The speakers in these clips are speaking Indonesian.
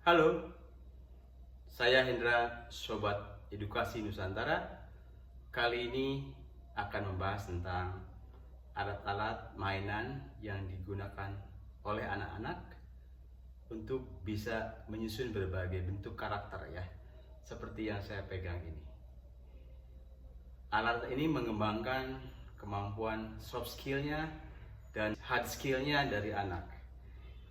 Halo, saya Hendra, Sobat Edukasi Nusantara. Kali ini akan membahas tentang alat-alat mainan yang digunakan oleh anak-anak untuk bisa menyusun berbagai bentuk karakter ya, seperti yang saya pegang ini. Alat ini mengembangkan kemampuan soft skillnya dan hard skillnya dari anak.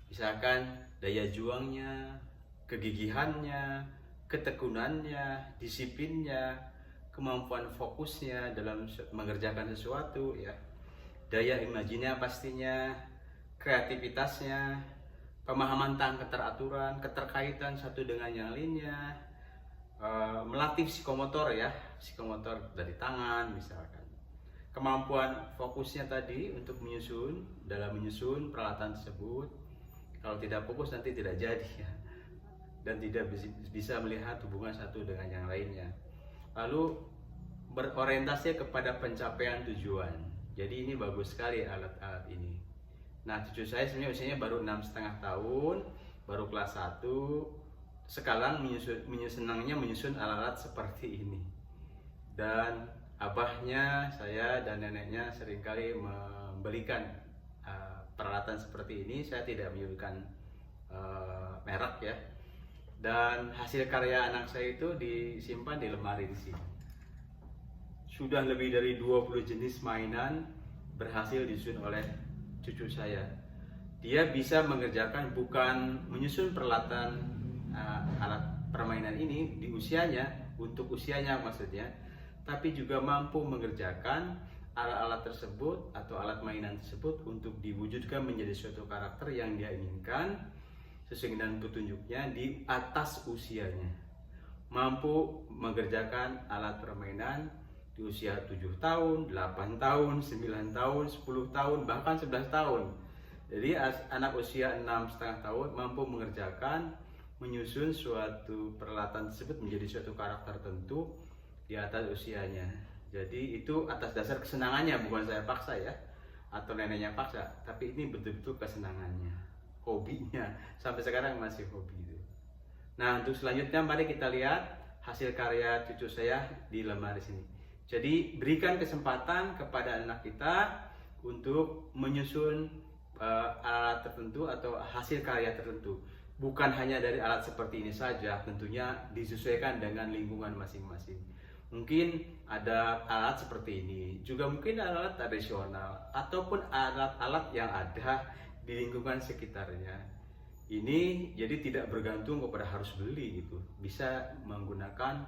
Misalkan daya juangnya, kegigihannya, ketekunannya, disiplinnya, kemampuan fokusnya dalam mengerjakan sesuatu ya, daya imajinya pastinya, kreativitasnya, pemahaman tentang keteraturan, keterkaitan satu dengan yang lainnya, melatih psikomotor ya, psikomotor dari tangan misalkan. Kemampuan fokusnya tadi untuk dalam menyusun peralatan tersebut. Kalau tidak fokus nanti tidak jadi ya, dan tidak bisa melihat hubungan satu dengan yang lainnya. Lalu berorientasi kepada pencapaian tujuan. Jadi ini bagus sekali alat-alat ini. Nah, cucu saya sebenarnya usianya baru 6,5 tahun, baru kelas 1. Sekarang senangnya menyusun alat-alat seperti ini. Dan abahnya, saya dan neneknya seringkali membelikan peralatan seperti ini. Saya tidak menyebutkan merek ya. Dan hasil karya anak saya itu disimpan di lemari di sini. Sudah lebih dari 20 jenis mainan berhasil disusun oleh cucu saya. Dia bisa mengerjakan, bukan menyusun peralatan alat permainan ini di usianya, untuk usianya maksudnya, tapi juga mampu mengerjakan alat-alat tersebut atau alat mainan tersebut untuk diwujudkan menjadi suatu karakter yang dia inginkan sesuai dengan petunjuknya di atas usianya. Mampu mengerjakan alat permainan di usia 7 tahun, 8 tahun, 9 tahun, 10 tahun, bahkan 11 tahun. Jadi anak usia 6,5 tahun mampu mengerjakan, menyusun suatu peralatan tersebut menjadi suatu karakter tertentu di atas usianya. Jadi itu atas dasar kesenangannya, bukan saya paksa ya, atau neneknya paksa, tapi ini betul-betul kesenangannya, hobinya, sampai sekarang masih hobi itu. Nah, untuk selanjutnya mari kita lihat hasil karya cucu saya di lemari sini. Jadi berikan kesempatan kepada anak kita untuk menyusun alat tertentu atau hasil karya tertentu. Bukan hanya dari alat seperti ini saja, tentunya disesuaikan dengan lingkungan masing-masing. Mungkin ada alat seperti ini, juga mungkin alat tradisional, ataupun alat-alat yang ada di lingkungan sekitarnya. Ini jadi tidak bergantung kepada harus beli gitu. Bisa menggunakan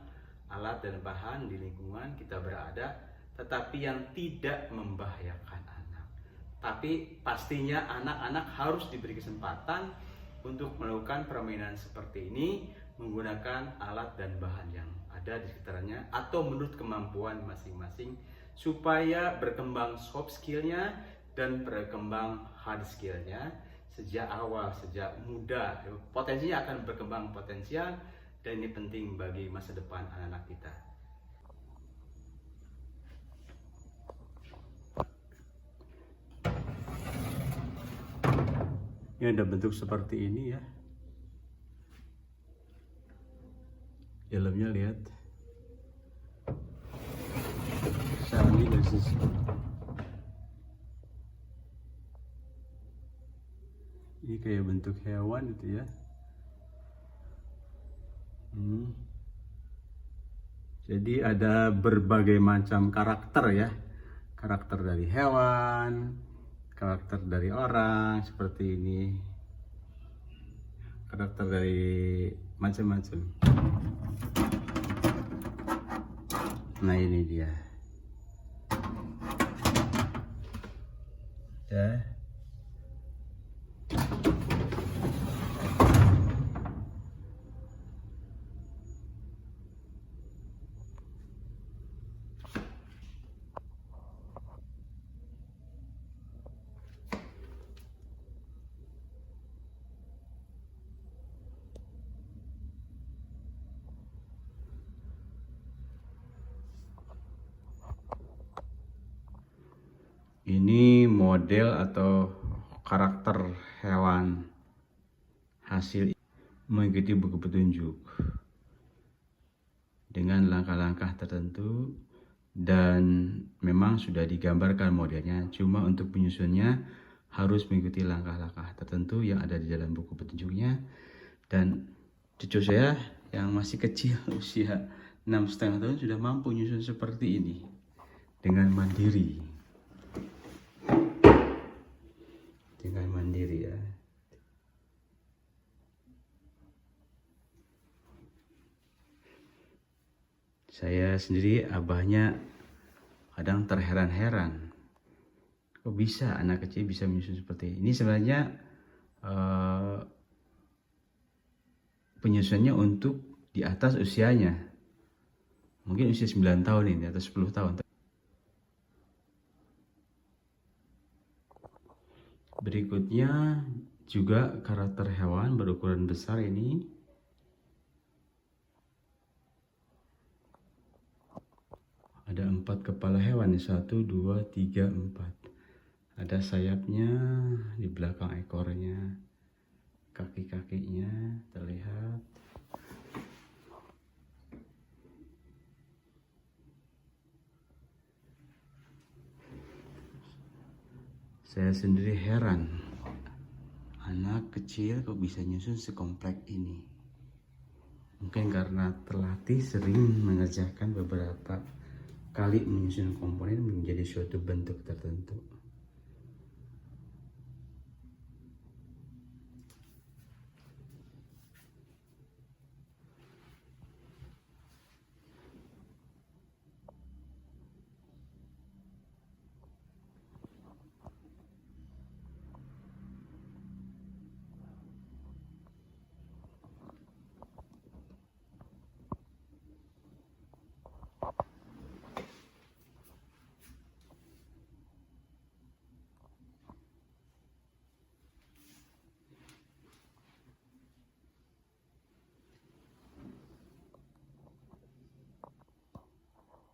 alat dan bahan di lingkungan kita berada, tetapi yang tidak membahayakan anak. Tapi pastinya anak-anak harus diberi kesempatan untuk melakukan permainan seperti ini menggunakan alat dan bahan yang ada di sekitarnya atau menurut kemampuan masing-masing, supaya berkembang soft skillnya dan berkembang hard skillnya sejak awal, sejak muda. Potensinya akan berkembang potensial, dan ini penting bagi masa depan anak-anak kita. Ini ada bentuk seperti ini ya. Dalamnya lihat. Sarangnya dari sisi. Ini kayak bentuk hewan itu ya. Jadi ada berbagai macam karakter ya. Karakter dari hewan, karakter dari orang seperti ini. Karakter dari macam-macam. Nah, ini dia. Ya. Ini model atau karakter hewan hasil. mengikuti buku petunjuk dengan langkah-langkah tertentu, dan memang sudah digambarkan modelnya, cuma untuk penyusunnya harus mengikuti langkah-langkah tertentu yang ada di dalam buku petunjuknya. Dan cucu saya yang masih kecil, usia 6,5 tahun, sudah mampu menyusun seperti ini dengan mandiri. Ya. Saya sendiri, abahnya, kadang terheran-heran, kok bisa anak kecil bisa menyusun seperti ini. Sebenarnya penyusunnya untuk di atas usianya, mungkin usia 9 tahun ini atau 10 tahun. Berikutnya juga karakter hewan berukuran besar ini. Ada 4 kepala hewan, 1, 2, 3, 4. Ada sayapnya di belakang ekornya, kaki-kakinya terlihat. Saya sendiri heran, anak kecil kok bisa nyusun sekompleks ini. Mungkin karena terlatih sering mengerjakan beberapa kali menyusun komponen menjadi suatu bentuk tertentu.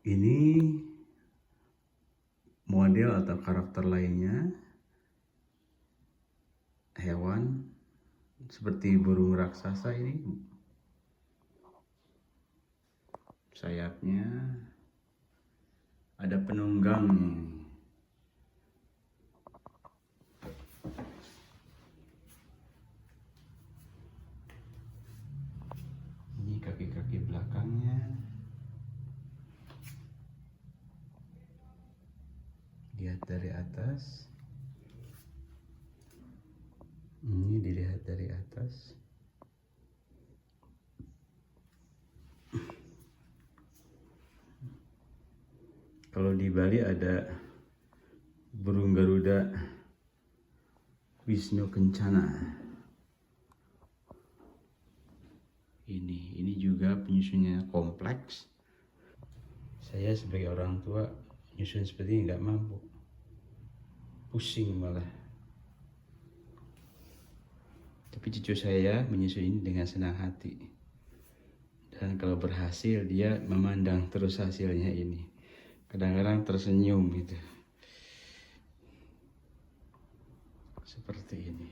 Ini model atau karakter lainnya, hewan seperti burung raksasa ini. Sayapnya ada penunggangnya. Ini kaki-kaki belakangnya. Lihat dari atas. Ini dilihat dari atas. Kalau di Bali ada burung Garuda Wisnu Kencana. Ini juga penyusunnya kompleks. Saya sebagai orang tua nyusun seperti ini nggak mampu, pusing malah. Tapi cucu saya menyusun ini dengan senang hati, dan kalau berhasil dia memandang terus hasilnya ini. Kadang-kadang tersenyum gitu, seperti ini.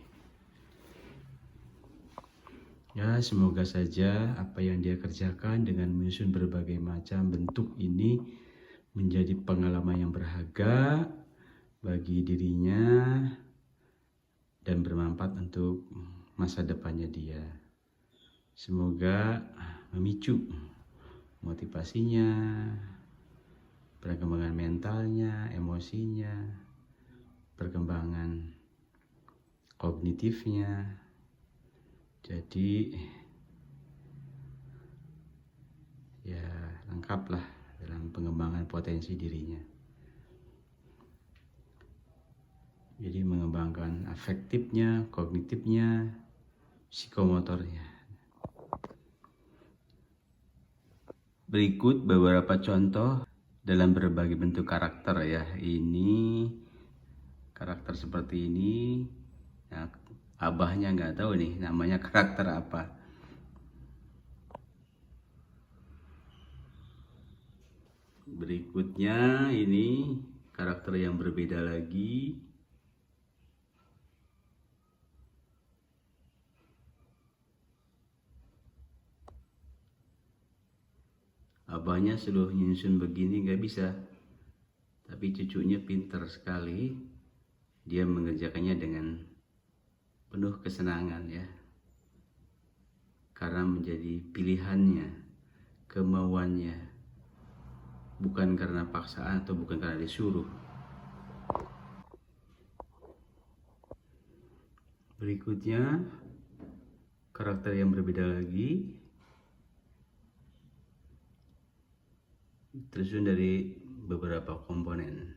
Ya, semoga saja apa yang dia kerjakan dengan menyusun berbagai macam bentuk ini menjadi pengalaman yang berharga bagi dirinya dan bermanfaat untuk masa depannya dia. Semoga memicu motivasinya, perkembangan mentalnya, emosinya, perkembangan kognitifnya. Jadi ya lengkaplah dalam pengembangan potensi dirinya. Jadi mengembangkan afektifnya, kognitifnya, psikomotornya. Berikut beberapa contoh dalam berbagai bentuk karakter ya. Ini karakter seperti ini. Nah, abahnya nggak tahu nih namanya karakter apa. Berikutnya ini karakter yang berbeda lagi. abahnya suruh nyusun begini nggak bisa, tapi cucunya pintar sekali, dia mengerjakannya dengan penuh kesenangan ya, karena menjadi pilihannya, kemauannya, bukan karena paksaan atau bukan karena disuruh. Berikutnya, karakter yang berbeda lagi, tersusun dari beberapa komponen.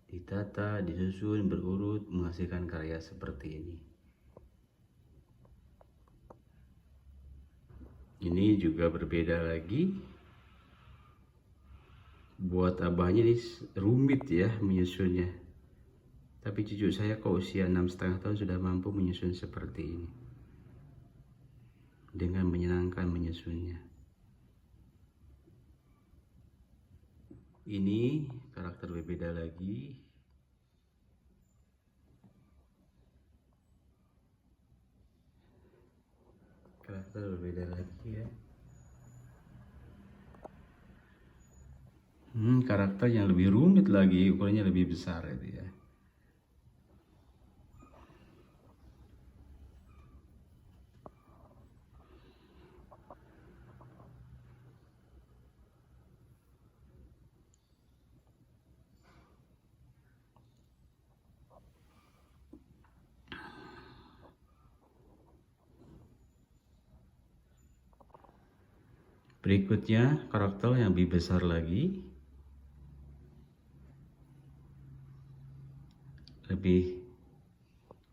Ditata, disusun, berurut, menghasilkan karya seperti ini. Ini juga berbeda lagi. Buat abahnya ini rumit ya menyusunnya. Tapi cucu saya kok usia 6,5 tahun sudah mampu menyusun seperti ini. Dengan menyenangkan menyusunnya. Ini karakter berbeda lagi. Karakter berbeda lagi ya. Karakter yang lebih rumit lagi, ukurannya lebih besar itu ya. Berikutnya karakter yang lebih besar lagi, lebih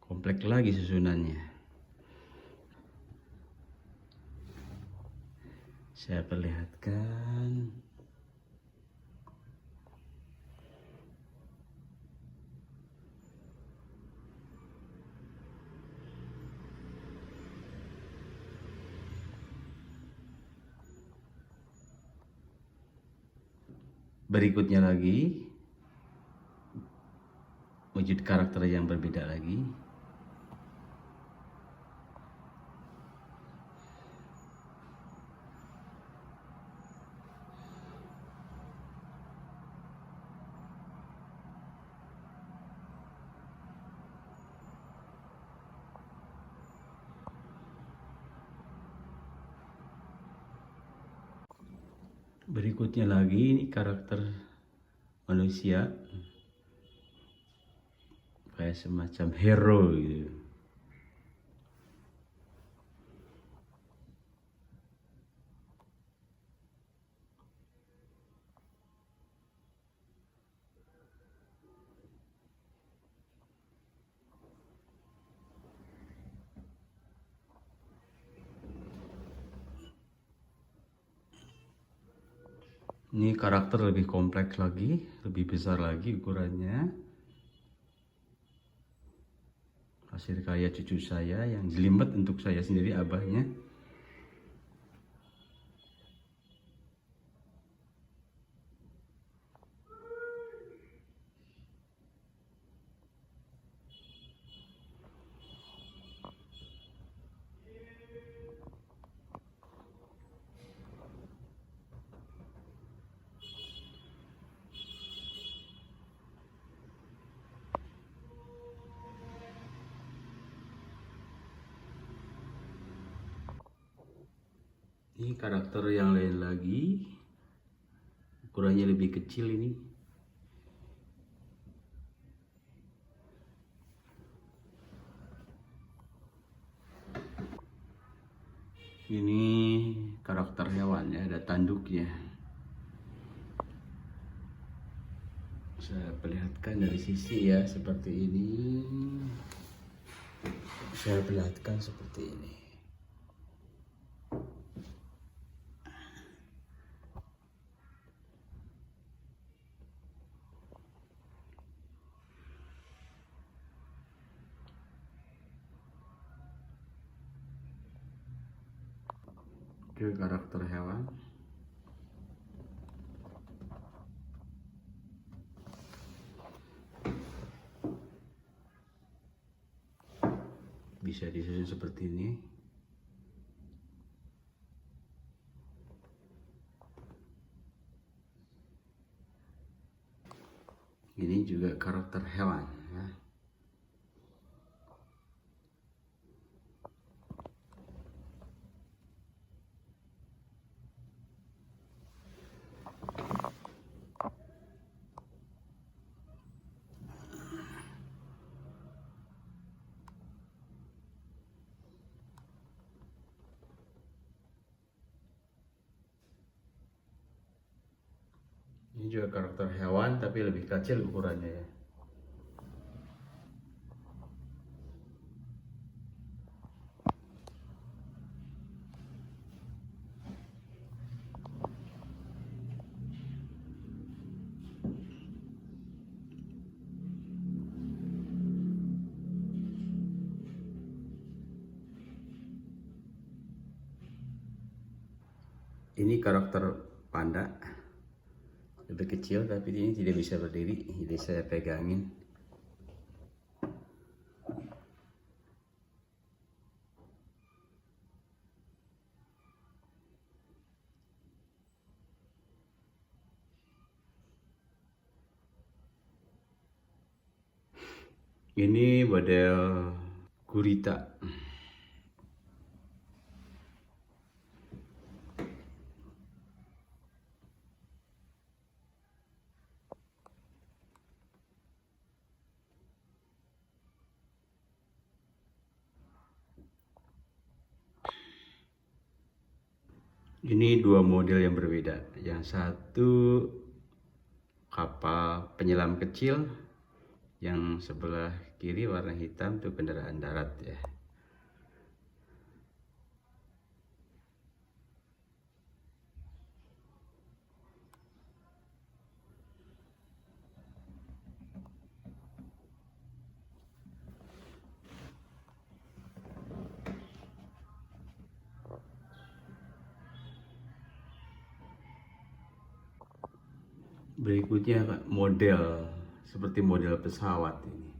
kompleks lagi susunannya. Saya perlihatkan. Berikutnya lagi, wujud karakter yang berbeda lagi. Berikutnya lagi, ini karakter manusia, kayak semacam hero gitu. Ini karakter lebih kompleks lagi, lebih besar lagi ukurannya. Hasil karya cucu saya yang jelimet untuk saya sendiri, abahnya. Ini karakter yang lain lagi, ukurannya lebih kecil ini. Ini karakter hewan ya, ada tanduknya. Saya perlihatkan dari sisi ya, seperti ini. Saya perlihatkan seperti ini. Ke karakter hewan. Bisa disusun seperti ini. Ini juga karakter hewan ya. Ini juga karakter hewan tapi lebih kecil ukurannya ya. Ini karakter panda, lebih kecil tapi ini tidak bisa berdiri, jadi saya pegangin. Ini model gurita. Ini dua model yang berbeda. Yang satu kapal penyelam kecil, yang sebelah kiri warna hitam itu kendaraan darat ya. Berikutnya model seperti model pesawat ini.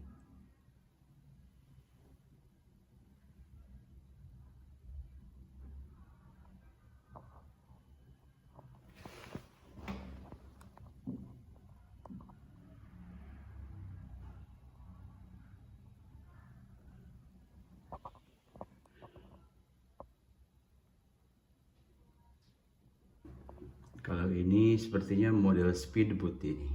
Kalau ini sepertinya model speedboat ini.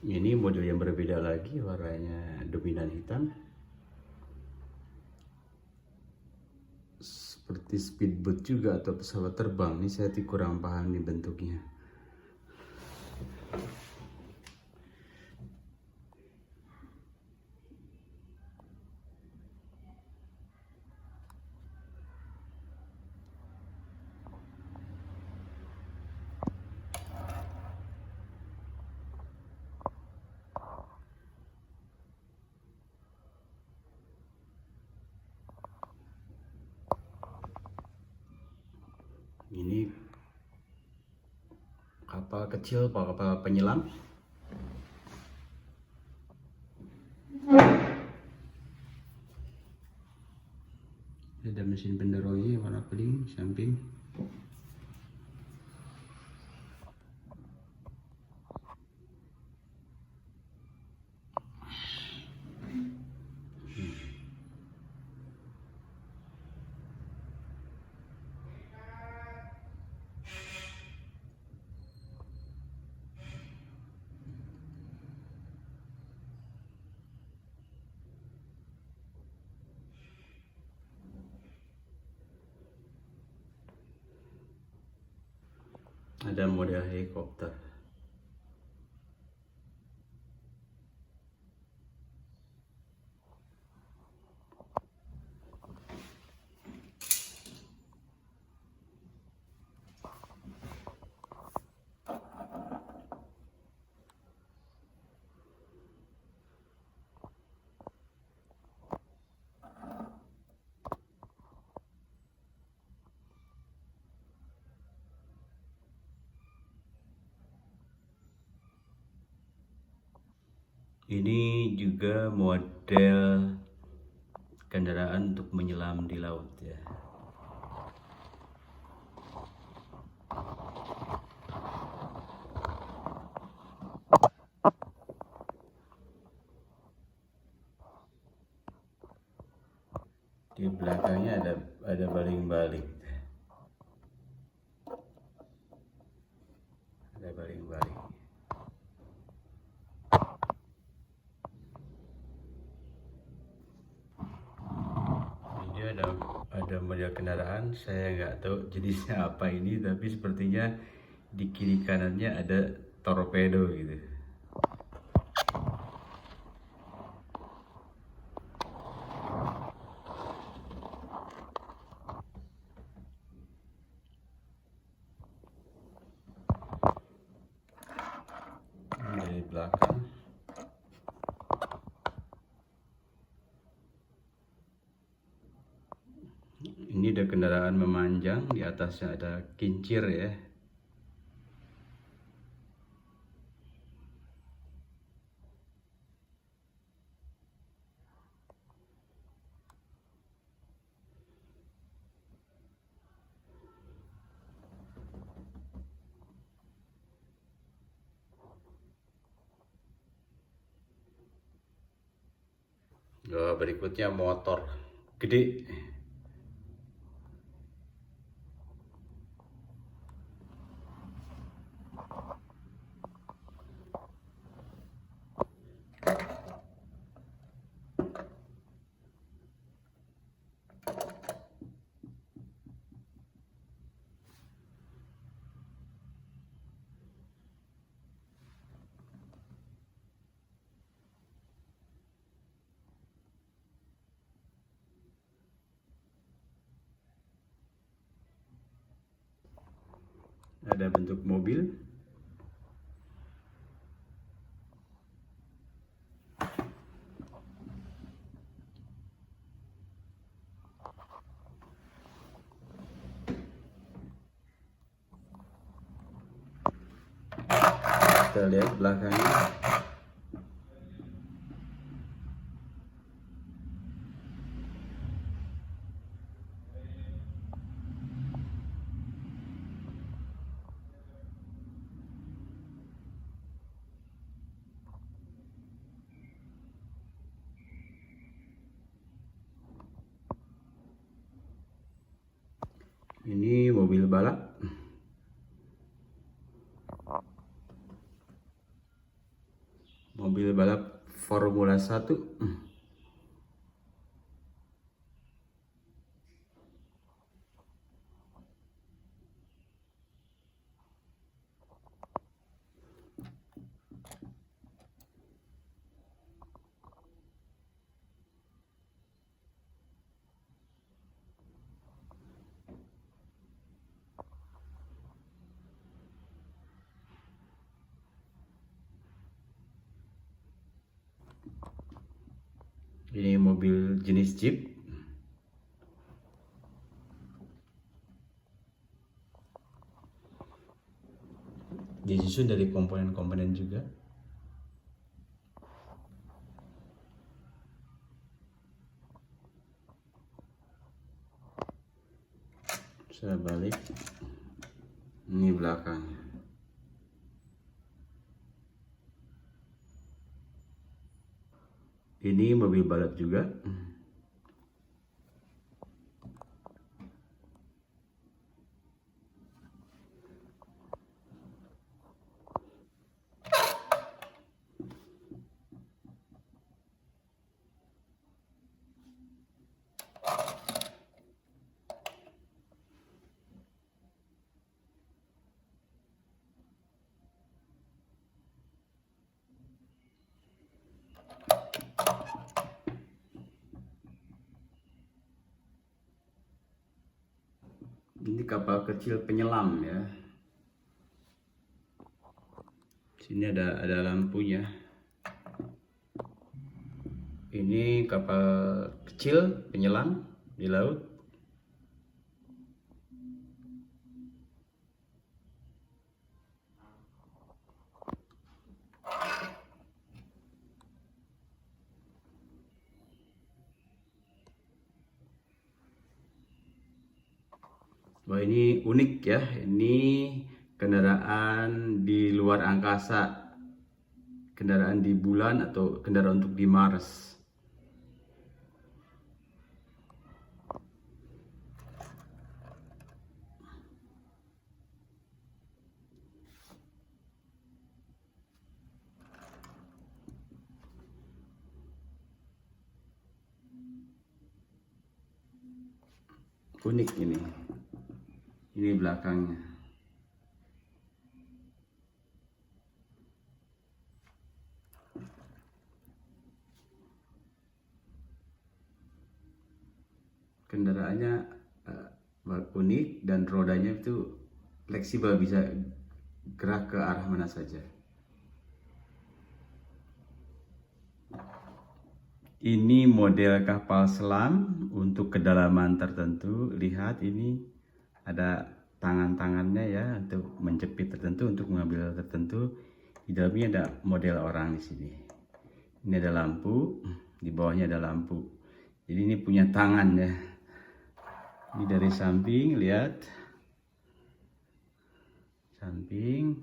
Ini model yang berbeda lagi, warnanya dominan hitam. Seperti speedboat juga atau pesawat terbang. Ini saya kurang paham nih bentuknya. Ini kapal kecil, kapal penyelam. Ada mesin penderonya warna kuning samping. Ada model helikopter. Ini juga model kendaraan untuk menyelam di laut ya. Di belakangnya ada baling-baling. Ada baling-baling. Ini ada model kendaraan, saya nggak tahu jenisnya apa ini, tapi sepertinya di kiri kanannya ada torpedo gitu. Dari belakang ini ada kendaraan memanjang, di atasnya ada kincir ya. Berikutnya motor gede. Ada bentuk mobil. Kita lihat belakangnya. Ini mobil balap. Mobil balap Formula 1. Ini mobil jenis Jeep. Disusun dari komponen-komponen juga. Saya balik. Ini belakangnya. Ini mobil balap juga. Ini kapal kecil penyelam ya. Sini ada lampunya. Ini kapal kecil penyelam di laut. Wah, ini unik ya, ini kendaraan di luar angkasa, kendaraan di bulan atau kendaraan untuk di Mars. Unik ini belakangnya. Kendaraannya unik dan rodanya itu fleksibel, bisa gerak ke arah mana saja. Ini model kapal selam untuk kedalaman tertentu. Lihat, ini ada tangan-tangannya ya untuk menjepit tertentu, untuk mengambil tertentu. Di dalamnya ada model orang di sini. Ini ada lampu, di bawahnya ada lampu. Jadi ini punya tangan ya. Ini dari samping, lihat. Samping.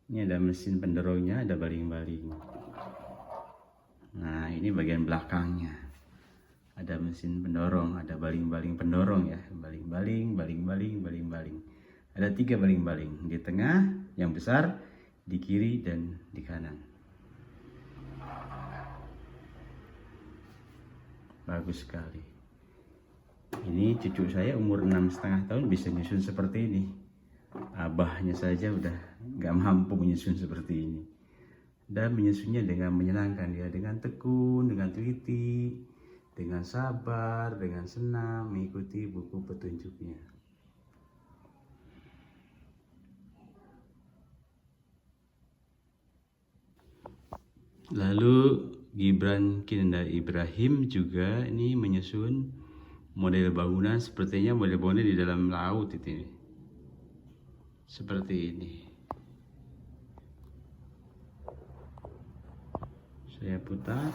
Ini ada mesin pendorongnya, ada baling-baling. Nah, ini bagian belakangnya. Ada mesin pendorong, ada baling-baling pendorong ya. Baling-baling, baling-baling, baling-baling. Ada 3 baling-baling. Di tengah, yang besar, di kiri dan di kanan. Bagus sekali. Ini cucu saya umur 6,5 tahun bisa nyusun seperti ini. Abahnya saja udah nggak mampu menyusun seperti ini. Dan menyusunnya dengan menyenangkan ya, dengan tekun, dengan teliti, dengan sabar, dengan senang mengikuti buku petunjuknya. Lalu Gibran Kinanda Ibrahim juga ini menyusun model bangunan, sepertinya model bangunan di dalam laut ini. Seperti ini. Saya putar.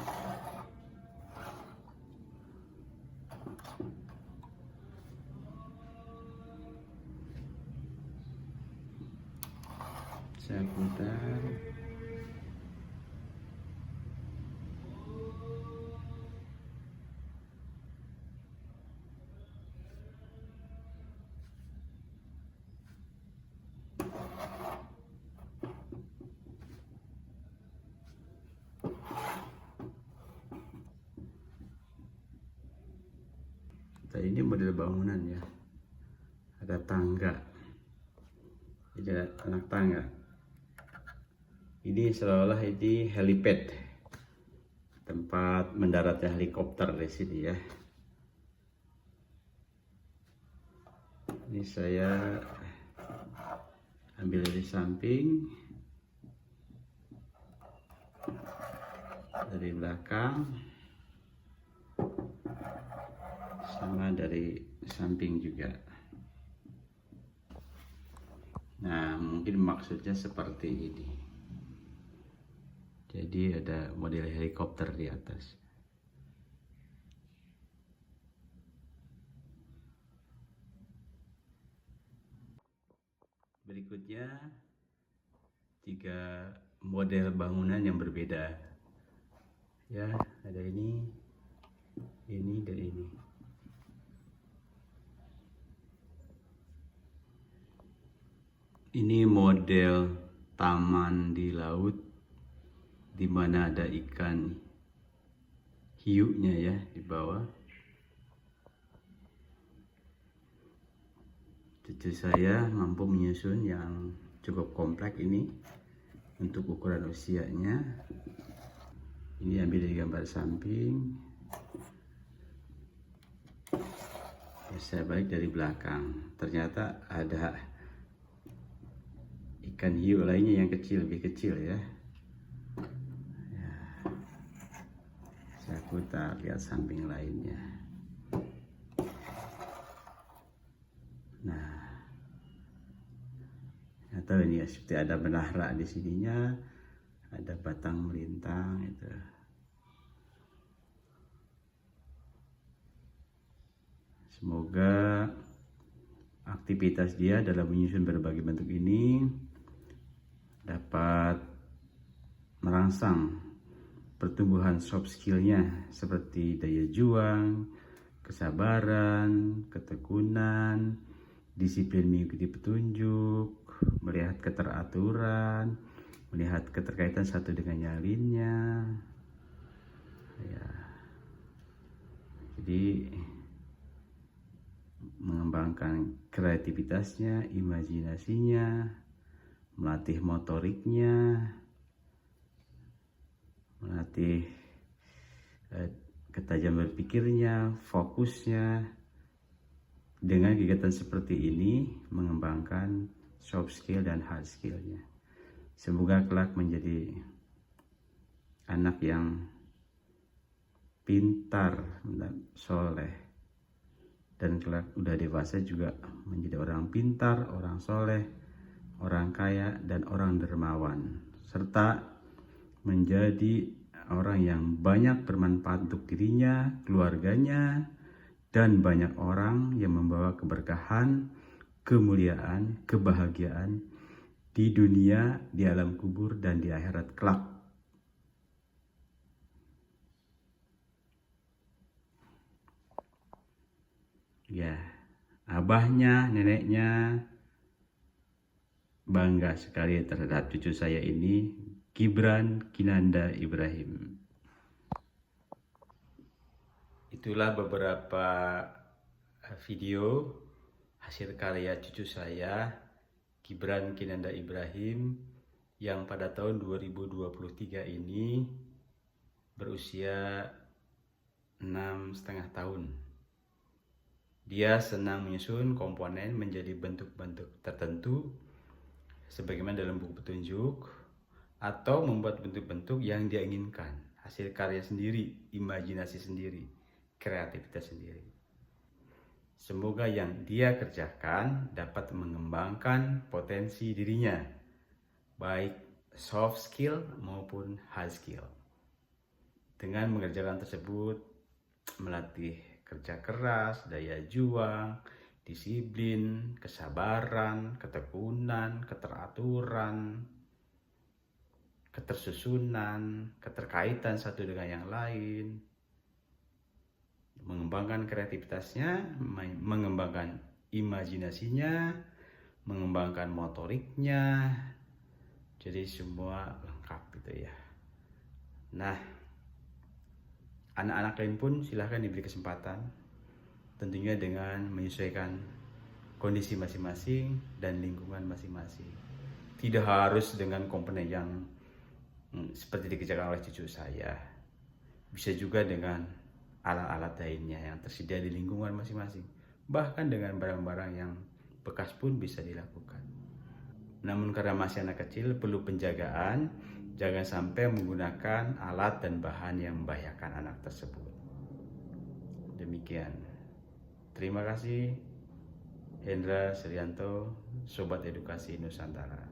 Saya putar. Ini model bangunan ya, ada tangga, ada anak tangga. Ini seolah-olah ini helipad, tempat mendaratnya helikopter di sini ya. Ini saya ambil dari samping, dari belakang, sama dari samping juga. Nah, mungkin maksudnya seperti ini. Jadi ada model helikopter di atas. Berikutnya 3 model bangunan yang berbeda. Ya, ada ini dan ini. Ini model taman di laut, di mana ada ikan hiunya ya di bawah. Cucu saya mampu menyusun yang cukup kompleks ini untuk ukuran usianya. Ini ambil dari gambar samping. Saya balik dari belakang. Ternyata ada ikan hiu lainnya yang kecil, lebih kecil ya. Saya putar, lihat samping lainnya. Nah, atau ini ya, seperti ada menara di sininya, ada batang melintang itu. Semoga aktivitas dia dalam menyusun berbagai bentuk ini dapat merangsang pertumbuhan soft skillnya seperti daya juang, kesabaran, ketekunan, disiplin mengikuti petunjuk, melihat keteraturan, melihat keterkaitan satu dengan yang lainnya. Ya. Jadi mengembangkan kreativitasnya, imajinasinya, melatih motoriknya, melatih ketajaman berpikirnya, fokusnya. Dengan kegiatan seperti ini mengembangkan soft skill dan hard skillnya. Semoga kelak menjadi anak yang pintar dan soleh, dan kelak udah dewasa juga menjadi orang pintar, orang soleh, orang kaya, dan orang dermawan, serta menjadi orang yang banyak bermanfaat untuk dirinya, keluarganya, dan banyak orang yang membawa keberkahan, kemuliaan, kebahagiaan di dunia, di alam kubur, dan di akhirat kelak. Ya, abahnya, neneknya bangga sekali terhadap cucu saya ini, Gibran Kinanda Ibrahim. Itulah beberapa video hasil karya cucu saya, Gibran Kinanda Ibrahim, yang pada tahun 2023 ini berusia 6,5 tahun. Dia senang menyusun komponen menjadi bentuk-bentuk tertentu sebagaimana dalam buku petunjuk, atau membuat bentuk-bentuk yang dia inginkan, hasil karya sendiri, imajinasi sendiri, kreativitas sendiri. Semoga yang dia kerjakan dapat mengembangkan potensi dirinya, baik soft skill maupun hard skill. Dengan mengerjakan tersebut, melatih kerja keras, daya juang, disiplin, kesabaran, ketekunan, keteraturan, ketersusunan, keterkaitan satu dengan yang lain, mengembangkan kreativitasnya, mengembangkan imajinasinya, mengembangkan motoriknya. Jadi semua lengkap gitu ya. Nah, anak-anak lain pun silahkan diberi kesempatan, tentunya dengan menyesuaikan kondisi masing-masing dan lingkungan masing-masing. Tidak harus dengan komponen yang seperti dikerjakan oleh cucu saya. Bisa juga dengan alat-alat lainnya yang tersedia di lingkungan masing-masing. Bahkan dengan barang-barang yang bekas pun bisa dilakukan. Namun karena masih anak kecil, perlu penjagaan. Jangan sampai menggunakan alat dan bahan yang membahayakan anak tersebut. Demikian. Terima kasih. Hendra Srianto, Sobat Edukasi Nusantara.